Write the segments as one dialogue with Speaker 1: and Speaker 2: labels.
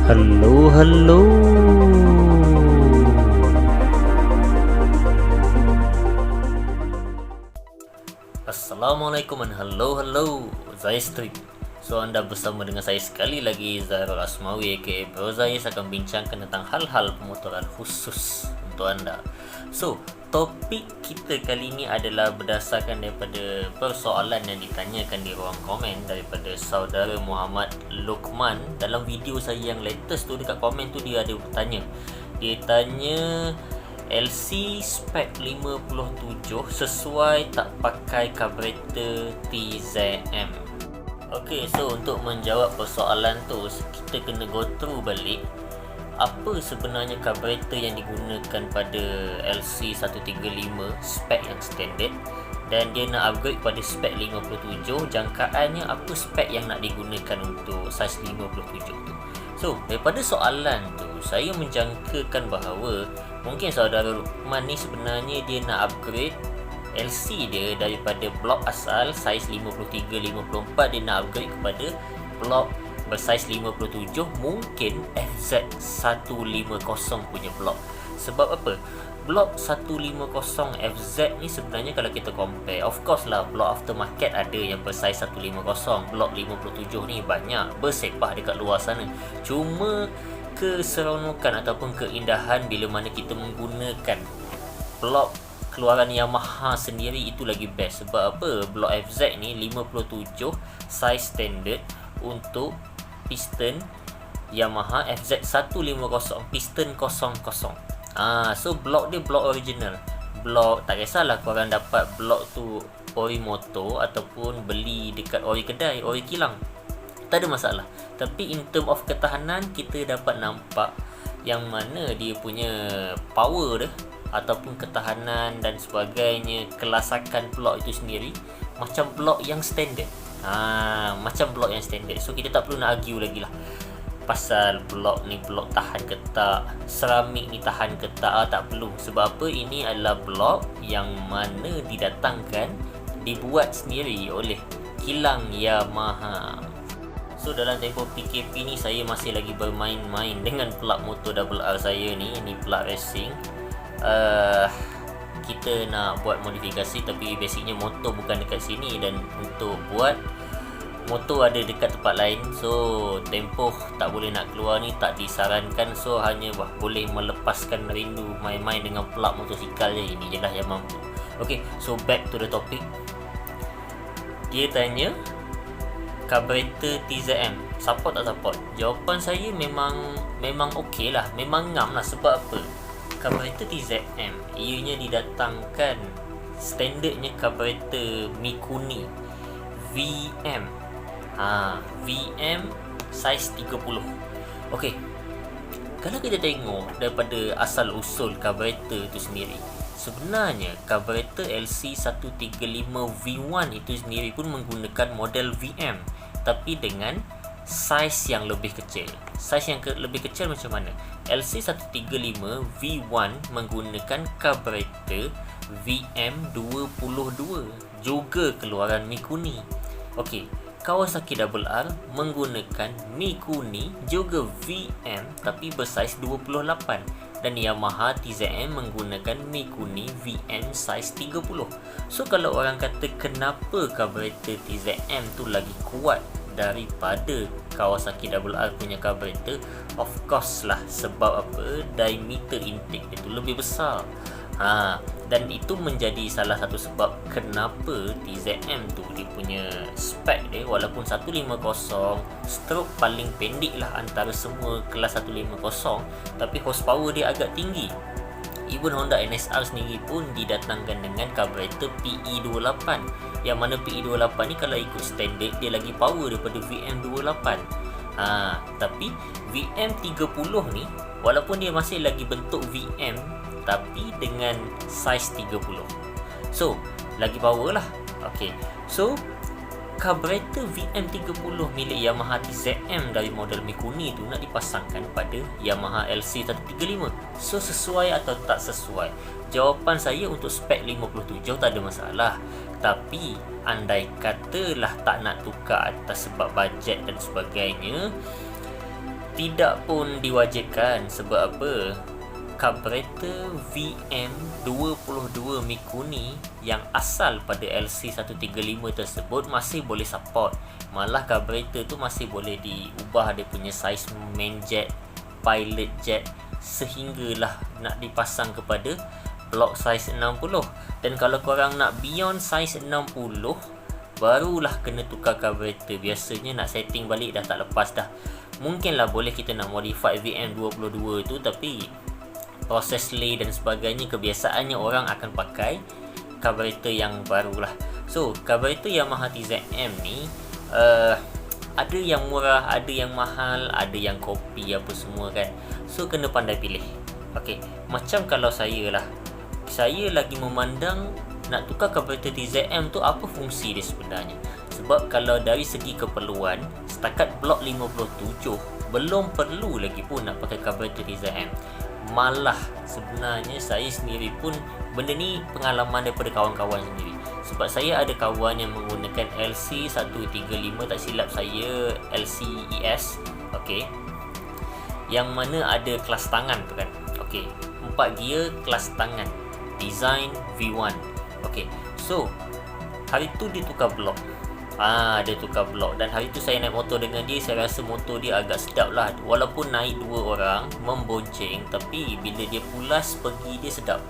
Speaker 1: Halo. Assalamualaikum dan halo Zai Street. So anda bersama dengan saya sekali lagi, Zairul Asmawi aka Bro Zais, akan bincangkan tentang hal-hal pemotoran khusus untuk anda. So topik kita kali ini adalah berdasarkan daripada persoalan yang ditanyakan di ruang komen daripada saudara Muhammad Luqman. Dalam video saya yang latest tu, dekat komen tu dia ada bertanya. Dia tanya, LC spek 57 sesuai tak pakai carburetor TZM? Ok, so untuk menjawab persoalan tu, kita kena go through balik apa sebenarnya carburetor yang digunakan pada LC135 spek yang standard, dan dia nak upgrade pada spek 57. Jangkaannya apa spek yang nak digunakan untuk saiz 57 tu. So daripada soalan tu, saya menjangkakan bahawa mungkin saudara Luqman ni sebenarnya dia nak upgrade LC dia daripada blok asal saiz 53-54, dia nak upgrade kepada blok bersaiz 57, mungkin FZ150 punya blok. Sebab apa? Blok 150 FZ ni sebenarnya kalau kita compare, of course lah blok aftermarket ada yang bersaiz 150, blok 57 ni banyak bersepah dekat luar sana. Cuma keseronokan ataupun keindahan bila mana kita menggunakan blok keluaran Yamaha sendiri itu lagi best. Sebab apa? Blok FZ ni 57 saiz standard untuk piston Yamaha FZ150 piston 00. So blok dia blok original. Blok tak kisahlah korang dapat blok tu ori motor ataupun beli dekat ori kedai, ori kilang, tak ada masalah. Tapi in term of ketahanan, kita dapat nampak yang mana dia punya power dia ataupun ketahanan dan sebagainya, kelasakan blok itu sendiri macam blok yang standard. Macam blok yang standard. So kita tak perlu nak argue lagi lah pasal blok ni blok tahan ke tak, seramik ni tahan ke tak. Tak perlu. Sebab apa? Ini adalah blok yang mana didatangkan, dibuat sendiri oleh kilang Yamaha. So dalam tempoh PKP ni saya masih lagi bermain-main dengan plug motor double R saya ni. Ini plug racing. Kita nak buat modifikasi, tapi basicnya motor bukan dekat sini, dan untuk buat motor ada dekat tempat lain. So tempoh tak boleh nak keluar ni, tak disarankan. So hanya boleh melepaskan rindu main-main dengan plug motosikal je. Ini je lah yang mampu. Okay, so back to the topic. Dia tanya carburetor TZM support tak support? Jawapan saya memang okey lah, memang ngam lah. Sebab apa? Carburetor TZM ianya didatangkan standardnya carburetor Mikuni VM. VM saiz 30. Okey, kalau kita tengok daripada asal usul carburetor itu sendiri, sebenarnya carburetor LC135 V1 itu sendiri pun menggunakan model VM, tapi dengan saiz yang lebih kecil. Saiz yang lebih kecil macam mana? LC135 V1 menggunakan carburetor VM22, juga keluaran Mikuni. Okey, Kawasaki Double R menggunakan Mikuni, juga VM tapi bersaiz 28, dan Yamaha TZM menggunakan Mikuni VM saiz 30. So kalau orang kata kenapa carburetor TZM tu lagi kuat daripada Kawasaki Double R punya carburetor, of course lah, sebab apa? Diameter intake dia tu lebih besar. Dan itu menjadi salah satu sebab kenapa TZM tu dia punya spek dia, walaupun 150 stroke paling pendek lah antara semua kelas 150, tapi horsepower dia agak tinggi. Even Honda NSR sendiri pun didatangkan dengan carburetor PE28, yang mana PE28 ni kalau ikut standard dia lagi power daripada VM28. Tapi VM30 ni walaupun dia masih lagi bentuk VM, tapi dengan saiz 30, so lagi power lah. Okay, so carburetor VM30 milik Yamaha TZM dari model Mikuni tu nak dipasangkan pada Yamaha LC135. So sesuai atau tak sesuai? Jawapan saya untuk spek 57 tak ada masalah. Tapi andai katalah tak nak tukar atas sebab bajet dan sebagainya, Tidak pun diwajibkan. Sebab apa? Carburetor VM22 Mikuni yang asal pada LC135 tersebut masih boleh support. Malah carburetor tu masih boleh diubah dia punya saiz main jet, pilot jet, sehinggalah nak dipasang kepada block saiz 60. Dan kalau korang nak beyond saiz 60, barulah kena tukar carburetor. Biasanya nak setting balik dah tak lepas dah. Mungkinlah boleh kita nak modify VM22 tu, tapi proses lay dan sebagainya, kebiasaannya orang akan pakai carburetor yang barulah. So carburetor Yamaha TZM ni ada yang murah, ada yang mahal, ada yang kopi apa semua kan. So kena pandai pilih. Okey, macam kalau saya lah, saya lagi memandang nak tukar carburetor TZM tu apa fungsi dia sebenarnya. Sebab kalau dari segi keperluan, setakat blok 57 belum perlu lagi pun nak pakai carburetor TZM. Malah sebenarnya saya sendiri pun, benda ni pengalaman daripada kawan-kawan sendiri. Sebab saya ada kawan yang menggunakan LC135, tak silap saya LCES, okey, yang mana ada kelas tangan tu kan. Okey, 4 gear kelas tangan, design V1. Okey, so hari tu dia tukar blok. Dia tukar blok. Dan hari tu saya naik motor dengan dia, saya rasa motor dia agak sedap lah. Walaupun naik 2 orang membonceng, tapi bila dia pulas pergi dia sedap.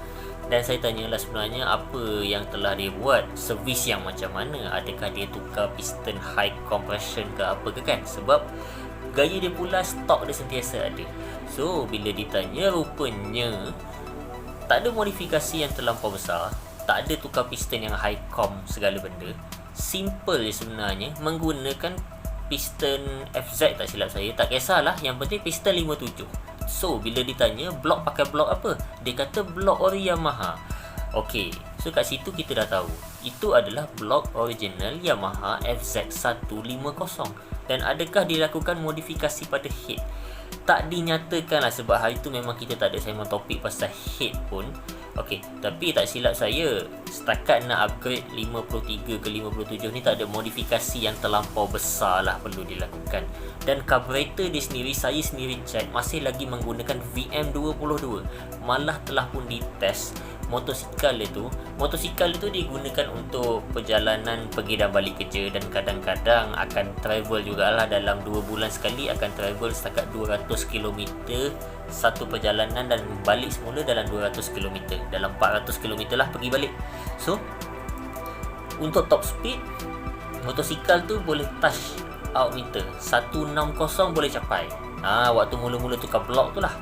Speaker 1: Dan saya tanyalah sebenarnya apa yang telah dia buat, servis yang macam mana, adakah dia tukar piston high compression ke apa ke kan. Sebab gaya dia pulas, torque dia sentiasa ada. So bila ditanya, rupanya tak ada modifikasi yang terlampau besar, tak ada tukar piston yang high com segala benda. Simple je sebenarnya, menggunakan piston FZ tak silap saya, tak kisahlah, yang penting piston 57. So bila ditanya blok pakai blok apa, dia kata blok ori Yamaha. Okey, so kat situ kita dah tahu itu adalah blok original Yamaha FZ150. Dan adakah dilakukan modifikasi pada head? Tak dinyatakan lah, sebab hari tu memang kita tak ada sembang topik pasal head pun. Okey, tapi tak silap saya, setakat nak upgrade 53 ke 57 ni tak ada modifikasi yang terlampau besar lah perlu dilakukan. Dan carburetor dia sendiri, saya sendiri check, masih lagi menggunakan VM22. Malah telah pun ditest motosikal itu digunakan untuk perjalanan pergi dan balik kerja, dan kadang-kadang akan travel jugalah, dalam 2 bulan sekali akan travel setakat 200 km satu perjalanan, dan balik semula dalam 200 km, dalam 400 km lah pergi balik. So untuk top speed, motosikal tu boleh touch out meter 160 boleh capai. Waktu mula-mula tukar blok tu lah.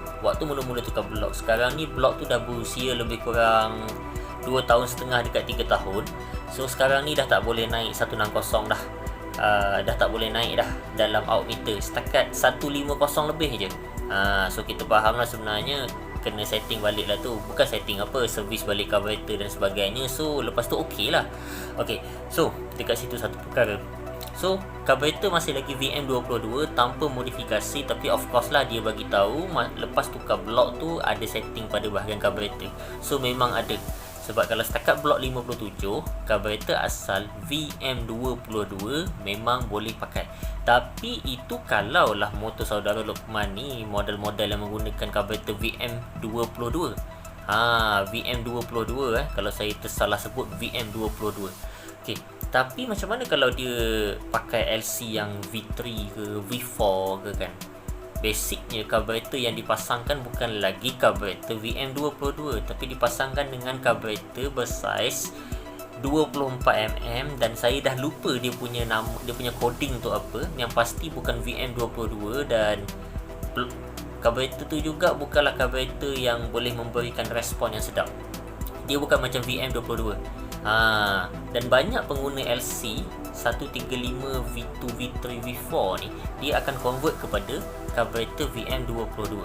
Speaker 1: Sekarang ni blok tu dah berusia lebih kurang 2 tahun setengah dekat 3 tahun. So sekarang ni dah tak boleh naik 160 dah. Dah tak boleh naik dah dalam out meter, setakat 150 lebih je. So kita faham lah sebenarnya kena setting balik lah tu. Bukan setting apa, servis balik carburetor dan sebagainya. So lepas tu okey lah. Okay, so dekat situ satu perkara. So carburetor masih lagi VM22 tanpa modifikasi, tapi of course lah dia bagi tahu lepas tukar blok tu ada setting pada bahagian carburetor. So memang ada. Sebab kalau setakat blok 57, carburetor asal VM22 memang boleh pakai. Tapi itu kalau lah motor saudara Luqman ni model-model yang menggunakan carburetor VM22. VM22 kalau saya tersalah sebut VM22. Okey, tapi macam mana kalau dia pakai LC yang V3 ke V4 ke kan? Basicnya carburetor yang dipasangkan bukan lagi carburetor VM22, tapi dipasangkan dengan carburetor bersaiz 24mm, dan saya dah lupa dia punya nama, dia punya coding tu apa. Yang pasti bukan VM22, dan carburetor tu juga bukanlah carburetor yang boleh memberikan respon yang sedap. Dia bukan macam VM22. Dan banyak pengguna LC 135 V2, V3, V4 ni, dia akan convert kepada carburetor VM22.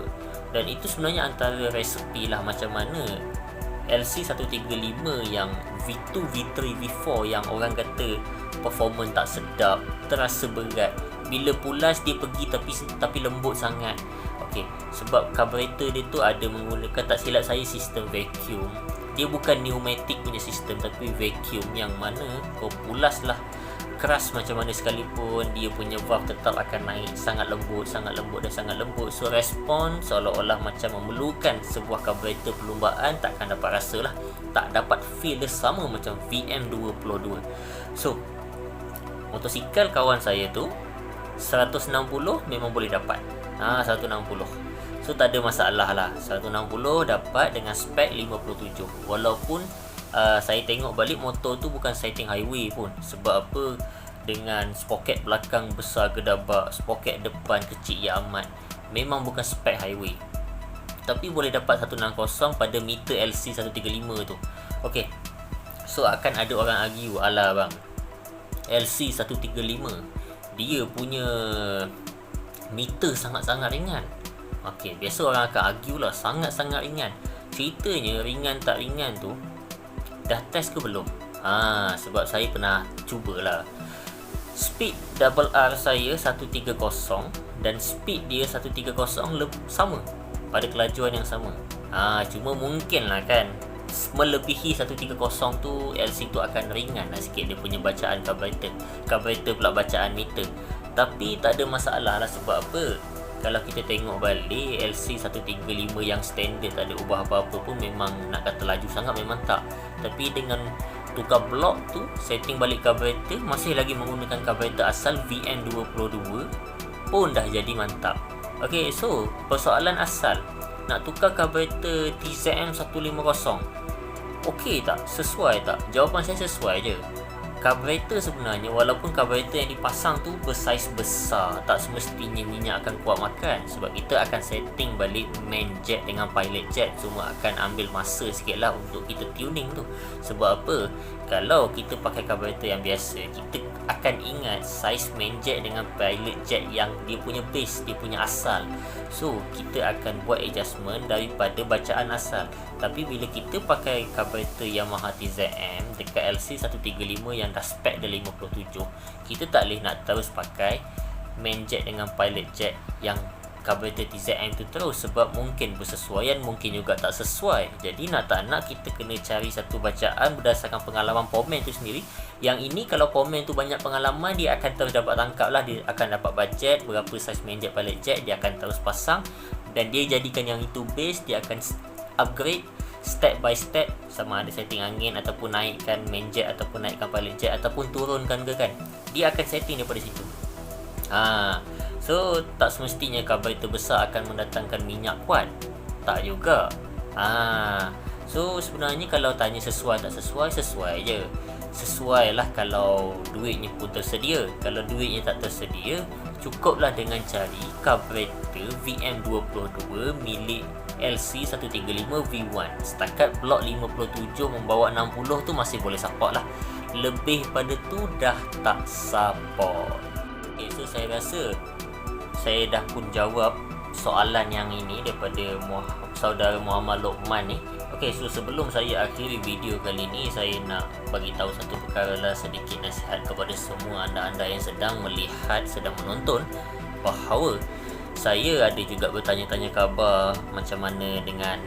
Speaker 1: Dan itu sebenarnya antara resepi lah macam mana LC 135 yang V2, V3, V4 yang orang kata performance tak sedap, terasa berat, bila pulas dia pergi tapi lembut sangat. Okey, sebab carburetor dia tu ada menggunakan, tak silap saya, sistem vacuum. Dia bukan pneumatic punya sistem, tapi vacuum, yang mana kau pulas lah keras macam mana sekalipun, dia punya valve tetap akan naik sangat lembut dan sangat lembut. So respon seolah-olah macam memerlukan sebuah karburator perlumbaan, takkan dapat rasa lah, tak dapat feel dia sama macam VM22. So motosikal kawan saya tu 160 memang boleh dapat, 160. So tak ada masalah lah, 160 dapat dengan spek 57. Walaupun saya tengok balik motor tu bukan setting highway pun. Sebab apa? Dengan sprocket belakang besar gedabak, sprocket depan kecil ya amat, memang bukan spek highway. Tapi boleh dapat 160 pada meter LC 135 tu. Okay, so akan ada orang argue, alah bang, LC 135 dia punya meter sangat-sangat ringan. Okay, biasa orang akan argue lah, sangat-sangat ringan. Ceritanya ringan tak ringan tu dah test ke belum? Sebab saya pernah cubalah. Speed double R saya 130 dan speed dia 130 sama, pada kelajuan yang sama. Cuma mungkin lah kan, melebihi 130 tu LC tu akan ringan lah sikit dia punya bacaan karburator pula bacaan meter. Tapi tak ada masalah lah. Sebab apa? Kalau kita tengok balik LC 135 yang standard, tak ada ubah apa-apa pun, memang nak kata laju sangat memang tak. Tapi dengan tukar blok tu, setting balik karburator, masih lagi menggunakan karburator asal VM22 pun dah jadi mantap. Okay, so persoalan asal nak tukar karburator TZM 150, okey tak? Sesuai tak? Jawapan saya sesuai je. Karburator sebenarnya, walaupun karburator yang dipasang tu bersaiz besar, tak semestinya minyak akan kuat makan. Sebab kita akan setting balik main jet dengan pilot jet, cuma akan ambil masa sikit lah untuk kita tuning tu. Sebab apa? Kalau kita pakai karburator yang biasa, kita akan ingat saiz main jet dengan pilot jet yang dia punya base, dia punya asal. So kita akan buat adjustment daripada bacaan asal. Tapi bila kita pakai karburator Yamaha TZM dekat LC 135 yang dah spek dia 57, kita tak boleh nak terus pakai main jet dengan pilot jet yang karburator TZM tu terus. Sebab mungkin bersesuaian, mungkin juga tak sesuai. Jadi nak tak nak kita kena cari satu bacaan berdasarkan pengalaman pomen tu sendiri. Yang ini kalau pomen tu banyak pengalaman, dia akan terus dapat tangkap lah, dia akan dapat budget berapa saiz main jet pilot jet, dia akan terus pasang dan dia jadikan yang itu base. Dia akan upgrade step by step, sama ada setting angin ataupun naikkan main jet ataupun naikkan pilot jet ataupun turunkan ke kan, dia akan setting daripada situ. So tak semestinya karburator besar akan mendatangkan minyak kuat, tak juga. So sebenarnya kalau tanya sesuai tak sesuai, sesuai je. Sesuai lah kalau duitnya pun tersedia. Kalau duitnya tak tersedia, cukuplah dengan cari karburator VM22 milik LC 135 V1. Setakat blok 57 membawa 60 tu masih boleh support lah. Lebih pada tu dah tak support. Okay, so saya rasa saya dah pun jawab soalan yang ini daripada saudara Muhammad Lokman ni. Okay, so sebelum saya akhiri video kali ni, saya nak bagi tahu satu perkara lah, sedikit nasihat kepada semua anda-anda yang sedang melihat, sedang menonton, bahawa saya ada juga bertanya-tanya khabar macam mana dengan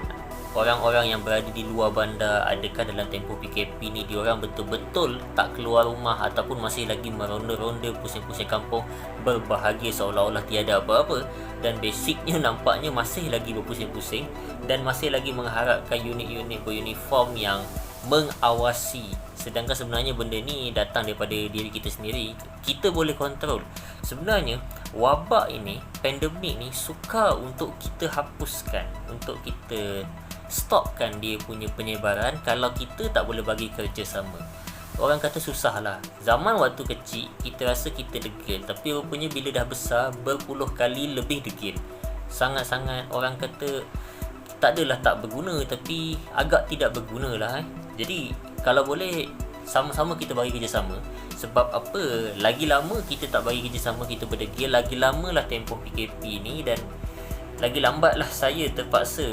Speaker 1: orang-orang yang berada di luar bandar. Adakah dalam tempoh PKP ni diorang betul-betul tak keluar rumah ataupun masih lagi meronda-ronda pusing-pusing kampung, berbahagia seolah-olah tiada apa-apa, dan basicnya nampaknya masih lagi berpusing-pusing dan masih lagi mengharapkan unit-unit beruniform yang mengawasi. Sedangkan sebenarnya benda ni datang daripada diri kita sendiri. Kita boleh kontrol. Sebenarnya wabak ini, pandemik ni suka untuk kita hapuskan, untuk kita stopkan dia punya penyebaran kalau kita tak boleh bagi kerjasama. Orang kata susah lah. Zaman waktu kecil kita rasa kita degil, tapi rupanya bila dah besar berpuluh kali lebih degil. Sangat-sangat orang kata tak adalah tak berguna, tapi agak tidak berguna lah. Jadi kalau boleh sama-sama kita bagi kerjasama. Sebab apa? Lagi lama kita tak bagi kerjasama, kita berdegil, lagi lama lah tempoh PKP ni, dan lagi lambat lah saya terpaksa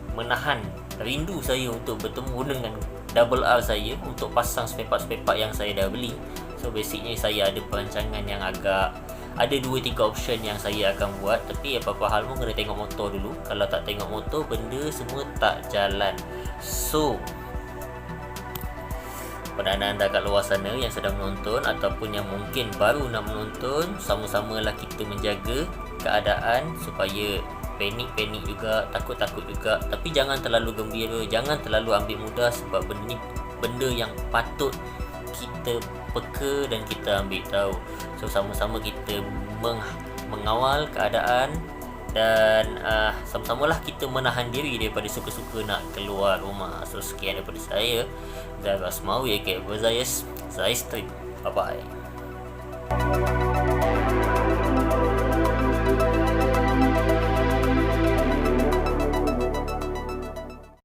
Speaker 1: menahan rindu saya untuk bertemu dengan double R saya untuk pasang spare part yang saya dah beli. So basicnya saya ada perancangan yang agak, ada 2-3 option yang saya akan buat. Tapi apa-apa hal pun kena tengok motor dulu. Kalau tak tengok motor, benda semua tak jalan. So Pada anda kat luar sana yang sedang menonton ataupun yang mungkin baru nak menonton, sama-samalah kita menjaga keadaan supaya panik juga, takut juga, tapi jangan terlalu gembira, jangan terlalu ambil mudah sebab benda yang patut kita peka dan kita ambil tahu. So sama-sama kita mengawal keadaan dan sama-samalah kita menahan diri daripada suka-suka nak keluar rumah. So sekian daripada saya, Zara Asmawi aka Zayas. Zai Stream. Bye bye.